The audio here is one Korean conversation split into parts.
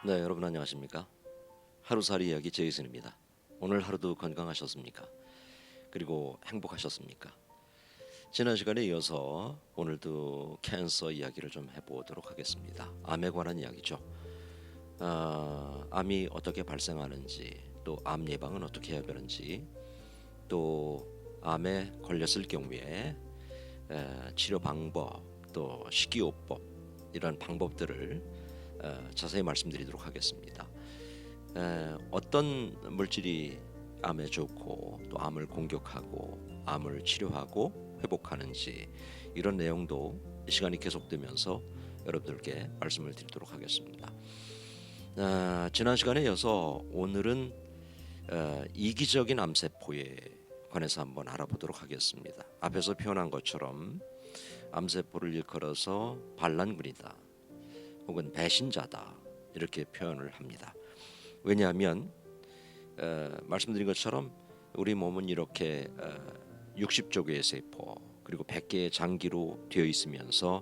네, 여러분 안녕하십니까? 하루살이 이야기 제이슨입니다. 오늘 하루도 건강하셨습니까? 그리고 행복하셨습니까? 지난 시간에 이어서 오늘도 캔서 이야기를 좀 해보도록 하겠습니다. 암에 관한 이야기죠. 암이 어떻게 발생하는지, 또 암 예방은 어떻게 해야 되는지, 또 암에 걸렸을 경우에 치료 방법, 또 식이요법 이런 방법들을 자세히 말씀드리도록 하겠습니다. 어떤 물질이 암에 좋고 또 암을 공격하고 암을 치료하고 회복하는지 이런 내용도 시간이 계속되면서 여러분들께 말씀을 드리도록 하겠습니다. 지난 시간에 이어서 오늘은 이기적인 암세포에 관해서 한번 알아보도록 하겠습니다. 앞에서 표현한 것처럼 암세포를 일컬어서 반란군이다 혹은 배신자다 이렇게 표현을 합니다. 왜냐하면 말씀드린 것처럼 우리 몸은 이렇게 60조 개의 세포 그리고 100개의 장기로 되어 있으면서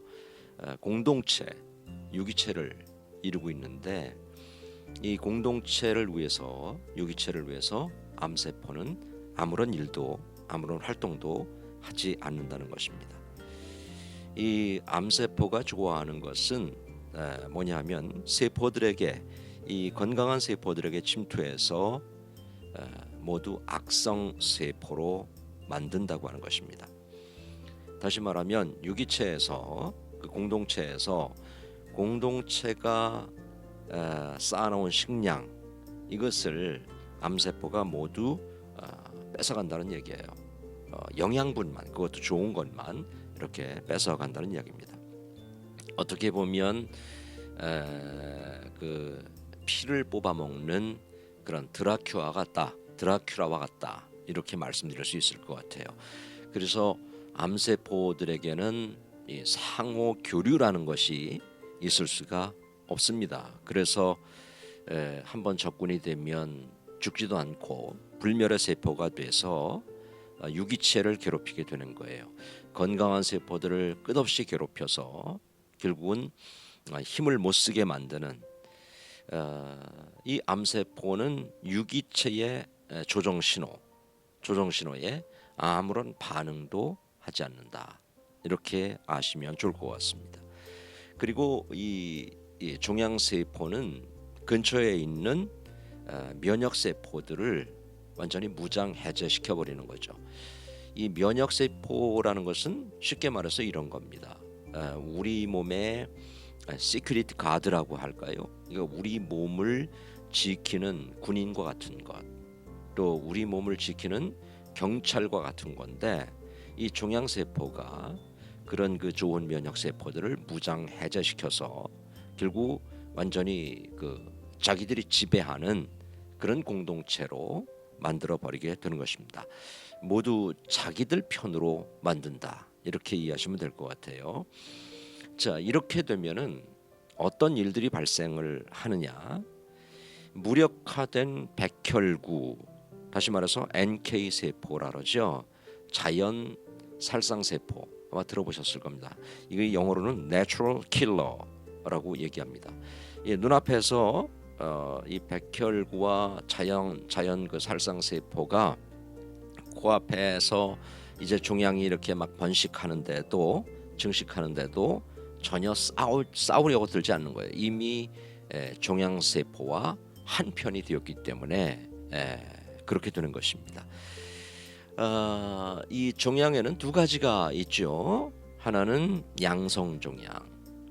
공동체, 유기체를 이루고 있는데 이 공동체를 위해서, 유기체를 위해서 암세포는 아무런 일도 아무런 활동도 하지 않는다는 것입니다. 이 암세포가 좋아하는 것은 뭐냐면 세포들에게, 이 건강한 세포들에게 침투해서 모두 악성 세포로 만든다고 하는 것입니다. 다시 말하면 유기체에서, 그 공동체에서 공동체가 쌓아놓은 식량, 이것을 암세포가 모두 뺏어간다는 얘기예요. 영양분만, 그것도 좋은 것만 이렇게 뺏어간다는 이야기입니다. 어떻게 보면 그 피를 뽑아먹는 그런 드라큘라와 같다 이렇게 말씀드릴 수 있을 것 같아요. 그래서 암세포들에게는 이 상호 교류라는 것이 있을 수가 없습니다. 그래서 한번 접근이 되면 죽지도 않고 불멸의 세포가 돼서 유기체를 괴롭히게 되는 거예요. 건강한 세포들을 끝없이 괴롭혀서 결국은 힘을 못 쓰게 만드는 이 암세포는 유기체의 조정신호에 아무런 반응도 하지 않는다. 이렇게 아시면 좋을 것 같습니다. 그리고 이 종양세포는 근처에 있는 면역세포들을 완전히 무장 해제시켜 버리는 거죠. 이 면역세포라는 것은 쉽게 말해서 이런 겁니다. 우리 몸의 시크릿 가드라고 할까요? 이거 우리 몸을 지키는 군인과 같은 것, 또 우리 몸을 지키는 경찰과 같은 건데, 이 종양세포가 그런 그 좋은 면역세포들을 무장 해제시켜서 결국 완전히 그 자기들이 지배하는 그런 공동체로 만들어 버리게 되는 것입니다. 모두 자기들 편으로 만든다, 이렇게 이해하시면 될 것 같아요. 자, 이렇게 되면은 어떤 일들이 발생을 하느냐? 무력화된 백혈구, 다시 말해서 NK 세포라 그러죠. 자연 살상 세포, 아마 들어보셨을 겁니다. 이게 영어로는 Natural Killer라고 얘기합니다. 눈앞에서 이 백혈구와 자연 그 살상 세포가 코앞에서 이제 종양이 이렇게 막 번식하는데도, 증식하는데도 전혀 싸우려고 들지 않는 거예요. 이미 종양세포와 한 편이 되었기 때문에 그렇게 되는 것입니다. 이 종양에는 두 가지가 있죠. 하나는 양성 종양,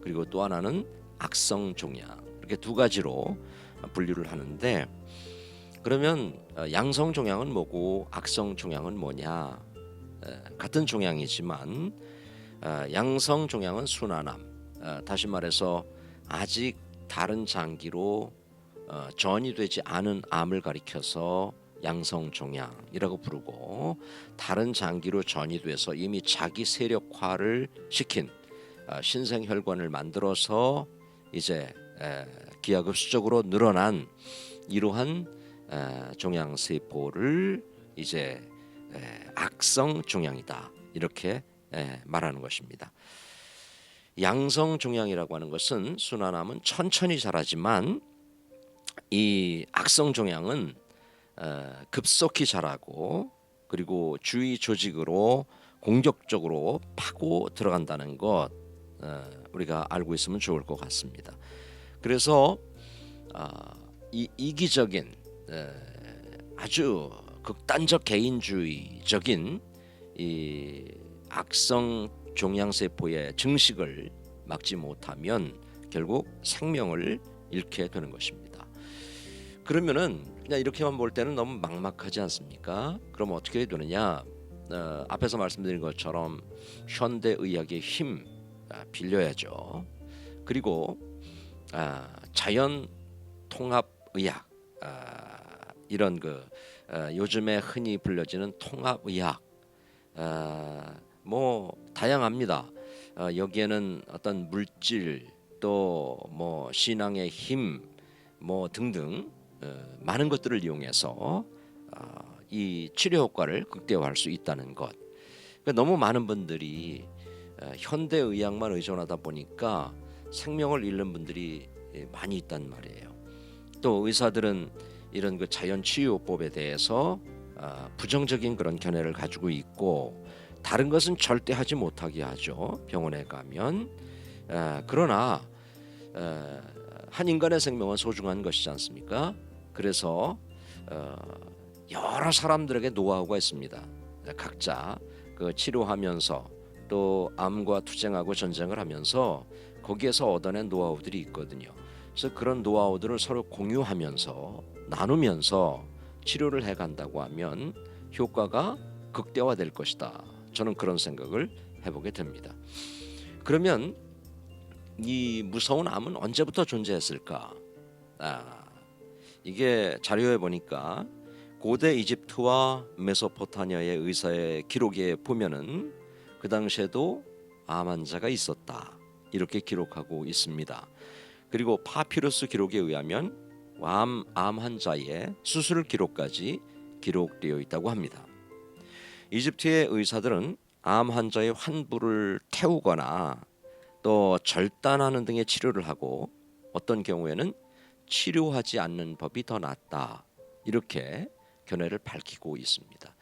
그리고 또 하나는 악성 종양, 이렇게 두 가지로 분류를 하는데, 그러면 양성 종양은 뭐고 악성 종양은 뭐냐? 같은 종양이지만 양성 종양은 순환암, 다시 말해서 아직 다른 장기로 전이되지 않은 암을 가리켜서 양성 종양이라고 부르고, 다른 장기로 전이돼서 이미 자기 세력화를 시킨 신생혈관을 만들어서 이제 기하급수적으로 늘어난 이러한 종양세포를 이제 악성 종양이다, 이렇게 말하는 것입니다. 양성 종양이라고 하는 것은, 순환암은 천천히 자라지만 이 악성 종양은 급속히 자라고 그리고 주위 조직으로 공격적으로 파고 들어간다는 것 우리가 알고 있으면 좋을 것 같습니다. 그래서 이 이기적인 아주 극단적 개인주의적인 이 악성 종양세포의 증식을 막지 못하면 결국 생명을 잃게 되는 것입니다. 그러면은 그냥 이렇게만 볼 때는 너무 막막하지 않습니까? 그럼 어떻게 해야 되느냐? 앞에서 말씀드린 것처럼 현대의학의 힘 빌려야죠. 그리고 자연 통합의학 이런 요즘에 흔히 불려지는 통합의학 뭐 다양합니다. 여기에는 어떤 물질 또 뭐 신앙의 힘 뭐 등등 많은 것들을 이용해서 이 치료 효과를 극대화할 수 있다는 것. 그러니까 너무 많은 분들이 현대 의학만 의존하다 보니까 생명을 잃는 분들이 많이 있단 말이에요. 또 의사들은 이런 자연 치유법에 대해서 부정적인 그런 견해를 가지고 있고 다른 것은 절대 하지 못하게 하죠. 병원에 가면 그러나 한 인간의 생명은 소중한 것이지 않습니까? 그래서 여러 사람들에게 노하우가 있습니다. 각자 치료하면서 또 암과 투쟁하고 전쟁을 하면서 거기에서 얻어낸 노하우들이 있거든요. 그래서 그런 노하우들을 서로 공유하면서 나누면서 치료를 해간다고 하면 효과가 극대화될 것이다. 저는 그런 생각을 해보게 됩니다. 그러면 이 무서운 암은 언제부터 존재했을까? 이게 자료에 보니까 고대 이집트와 메소포타미아의 의사의 기록에 보면은 그 당시에도 암 환자가 있었다. 이렇게 기록하고 있습니다. 그리고 파피루스 기록에 의하면 암 환자의 수술 기록까지 기록되어 있다고 합니다. 이집트의 의사들은 암 환자의 환부를 태우거나 또 절단하는 등의 치료를 하고 어떤 경우에는 치료하지 않는 법이 더 낫다. 이렇게 견해를 밝히고 있습니다.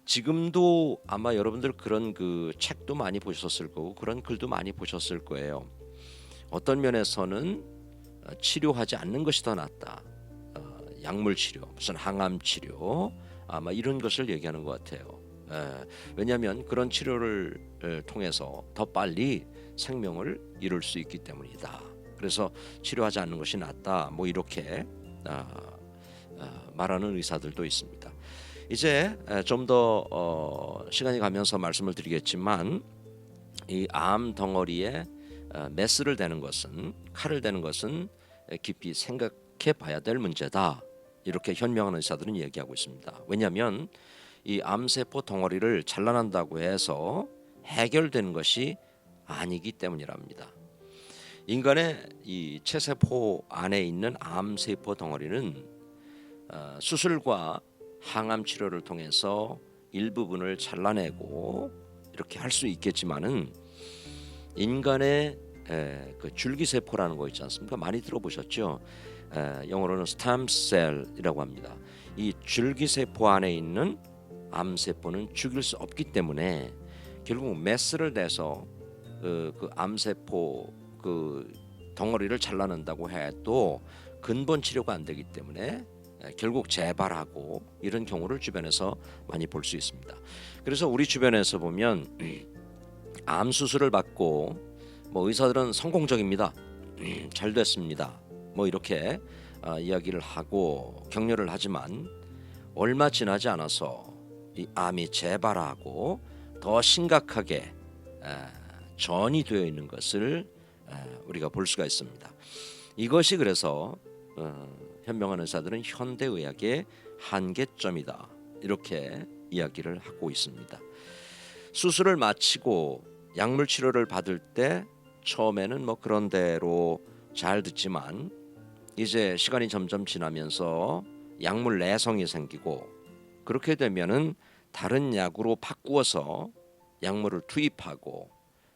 지금도 아마 여러분들 그런 책도 많이 보셨을 거고 그런 글도 많이 보셨을 거예요. 어떤 면에서는 치료하지 않는 것이 더 낫다. 약물 치료, 무슨 항암 치료 아마 이런 것을 얘기하는 것 같아요. 왜냐하면 그런 치료를 통해서 더 빨리 생명을 이룰 수 있기 때문이다. 그래서 치료하지 않는 것이 낫다. 뭐 이렇게 말하는 의사들도 있습니다. 이제 좀 더 시간이 가면서 말씀을 드리겠지만 이 암 덩어리에 메스를 대는 것은 칼을 대는 것은 깊이 생각해 봐야 될 문제다. 이렇게 현명한 의사들은 얘기하고 있습니다. 왜냐하면 이 암세포 덩어리를 잘라낸다고 해서 해결되는 것이 아니기 때문이랍니다. 인간의 이 체세포 안에 있는 암세포 덩어리는 수술과 항암 치료를 통해서 일부분을 잘라내고 이렇게 할 수 있겠지만은 인간의 줄기세포라는 거 있지 않습니까? 많이 들어보셨죠? 영어로는 스템셀이라고 합니다. 이 줄기세포 안에 있는 암세포는 죽일 수 없기 때문에 결국 메스를 대서 그 암세포 덩어리를 잘라낸다고 해도 근본 치료가 안 되기 때문에 결국 재발하고 이런 경우를 주변에서 많이 볼 수 있습니다. 그래서 우리 주변에서 보면 암 수술을 받고 뭐 의사들은 성공적입니다. 잘 됐습니다. 뭐 이렇게 이야기를 하고 격려를 하지만 얼마 지나지 않아서 이 암이 재발하고 더 심각하게 전이 되어 있는 것을 우리가 볼 수가 있습니다. 이것이 그래서 현명한 의사들은 현대의학의 한계점이다. 이렇게 이야기를 하고 있습니다. 수술을 마치고 약물 치료를 받을 때 처음에는 뭐 그런 대로 잘 듣지만 이제 시간이 점점 지나면서 약물 내성이 생기고 그렇게 되면은 다른 약으로 바꾸어서 약물을 투입하고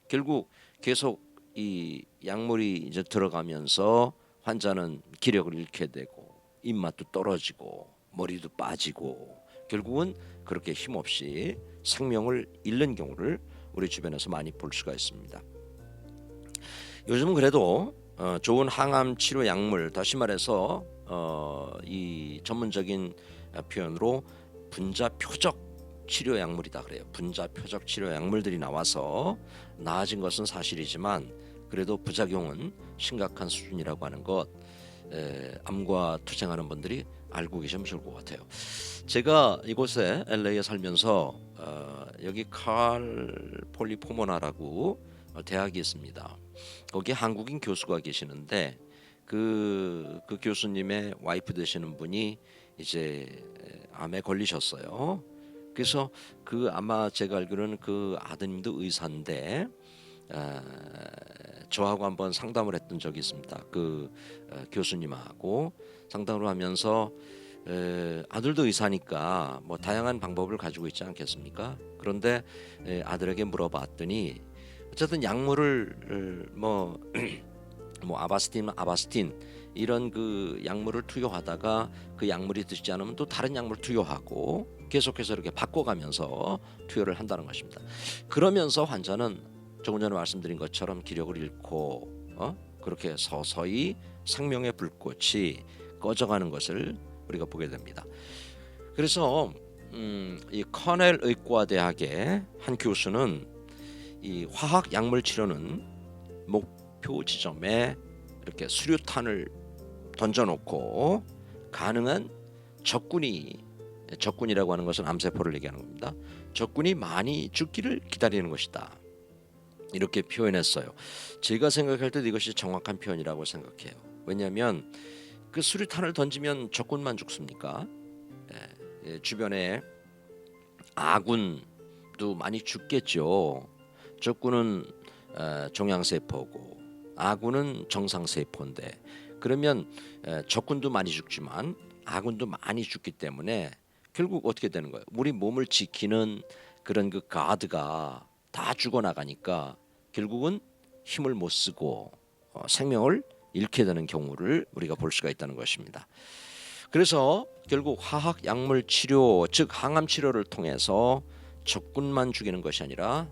결국 계속 이 약물이 이제 들어가면서 환자는 기력을 잃게 되고 입맛도 떨어지고 머리도 빠지고 결국은 그렇게 힘없이 생명을 잃는 경우를 우리 주변에서 많이 볼 수가 있습니다. 요즘은 그래도 좋은 항암 치료 약물, 다시 말해서 이 전문적인 표현으로 분자 표적 치료 약물이다 그래요. 분자 표적 치료 약물들이 나와서 나아진 것은 사실이지만 그래도 부작용은 심각한 수준이라고 하는 것, 암과 투쟁하는 분들이 알고 계시면 좋을 것 같아요. 제가 이곳에 LA에 살면서 여기 칼폴리포모나라고 대학이 있습니다. 거기 한국인 교수가 계시는데 그 교수님의 와이프 되시는 분이 이제 암에 걸리셨어요. 그래서 그 아마 제가 알기로는 그 아드님도 의사인데 저하고 한번 상담을 했던 적이 있습니다. 그 교수님하고 상담을 하면서 아들도 의사니까 뭐 다양한 방법을 가지고 있지 않겠습니까? 그런데 아들에게 물어봤더니 어쨌든 약물을 뭐 아바스틴 이런 그 약물을 투여하다가 그 약물이 드시지 않으면 또 다른 약물 투여하고 계속해서 이렇게 바꿔가면서 투여를 한다는 것입니다. 그러면서 환자는 조금 전에 말씀드린 것처럼 기력을 잃고 그렇게 서서히 생명의 불꽃이 꺼져가는 것을 우리가 보게 됩니다. 그래서 이 커넬 의과대학의 한 교수는 이 화학 약물 치료는 목표 지점에 이렇게 수류탄을 던져놓고 가능한 적군이라고 하는 것은 암세포를 얘기하는 겁니다. 적군이 많이 죽기를 기다리는 것이다. 이렇게 표현했어요. 제가 생각할 때 이것이 정확한 표현이라고 생각해요. 왜냐하면 그 수류탄을 던지면 적군만 죽습니까? 주변에 아군도 많이 죽겠죠. 적군은 종양세포고 아군은 정상세포인데 그러면 적군도 많이 죽지만 아군도 많이 죽기 때문에 결국 어떻게 되는 거예요? 우리 몸을 지키는 그런 그 가드가 다 죽어나가니까 결국은 힘을 못 쓰고 생명을 잃게 되는 경우를 우리가 볼 수가 있다는 것입니다. 그래서 결국 화학 약물 치료, 즉 항암 치료를 통해서 적군만 죽이는 것이 아니라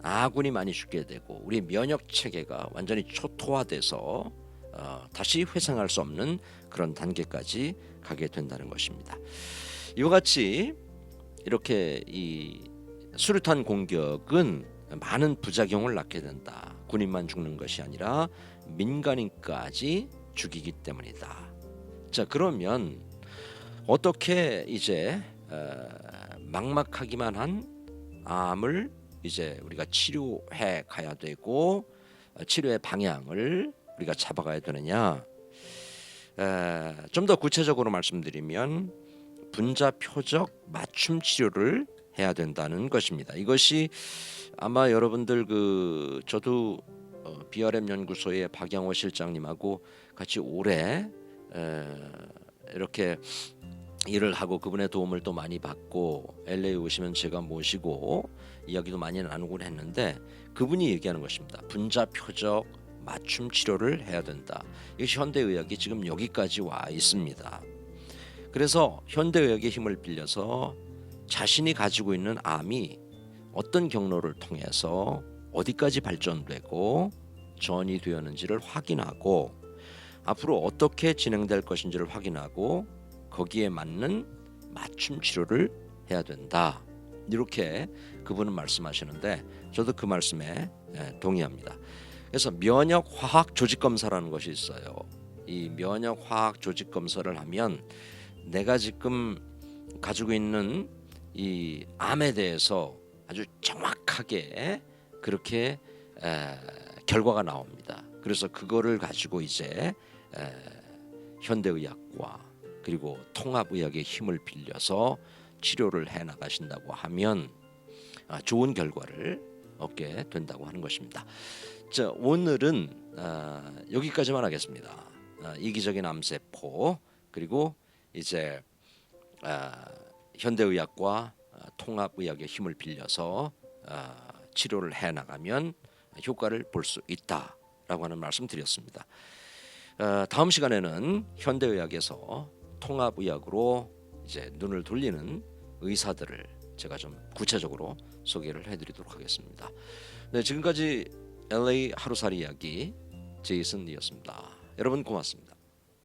아군이 많이 죽게 되고 우리 면역 체계가 완전히 초토화돼서 다시 회생할 수 없는 그런 단계까지 가게 된다는 것입니다. 이와 같이 이렇게 이 수류탄 공격은 많은 부작용을 낳게 된다. 군인만 죽는 것이 아니라 민간인까지 죽이기 때문이다. 자, 그러면 어떻게 이제 막막하기만 한 암을 이제 우리가 치료해 가야 되고 치료의 방향을 우리가 잡아가야 되느냐? 좀 더 구체적으로 말씀드리면 분자 표적 맞춤 치료를 해야 된다는 것입니다. 이것이 아마 여러분들 저도 BRM 연구소의 박양호 실장님하고 같이 오래 이렇게 일을 하고 그분의 도움을 또 많이 받고 LA 오시면 제가 모시고 이야기도 많이 나누곤 했는데 그분이 얘기하는 것입니다. 분자 표적 맞춤 치료를 해야 된다. 이것이 현대의학이 지금 여기까지 와 있습니다. 그래서 현대의학의 힘을 빌려서 자신이 가지고 있는 암이 어떤 경로를 통해서 어디까지 발전되고 전이 되었는지를 확인하고 앞으로 어떻게 진행될 것인지를 확인하고 거기에 맞는 맞춤 치료를 해야 된다. 이렇게 그분은 말씀하시는데 저도 그 말씀에 동의합니다. 그래서 면역 화학 조직 검사라는 것이 있어요. 이 면역 화학 조직 검사를 하면 내가 지금 가지고 있는 이 암에 대해서 아주 정확하게 그렇게 결과가 나옵니다. 그래서 그거를 가지고 이제 현대의학과 그리고 통합의학의 힘을 빌려서 치료를 해 나가신다고 하면 좋은 결과를 얻게 된다고 하는 것입니다. 자, 오늘은 여기까지만 하겠습니다. 이기적인 암세포 그리고 이제 현대의학과 통합의학의 힘을 빌려서 치료를 해 나가면 효과를 볼 수 있다라고 하는 말씀 드렸습니다. 다음 시간에는 현대의학에서 통합의학으로 이제 눈을 돌리는 의사들을 제가 좀 구체적으로 소개를 해드리도록 하겠습니다. 네, 지금까지 LA 하루살이 이야기 제이슨이었습니다. 여러분 고맙습니다.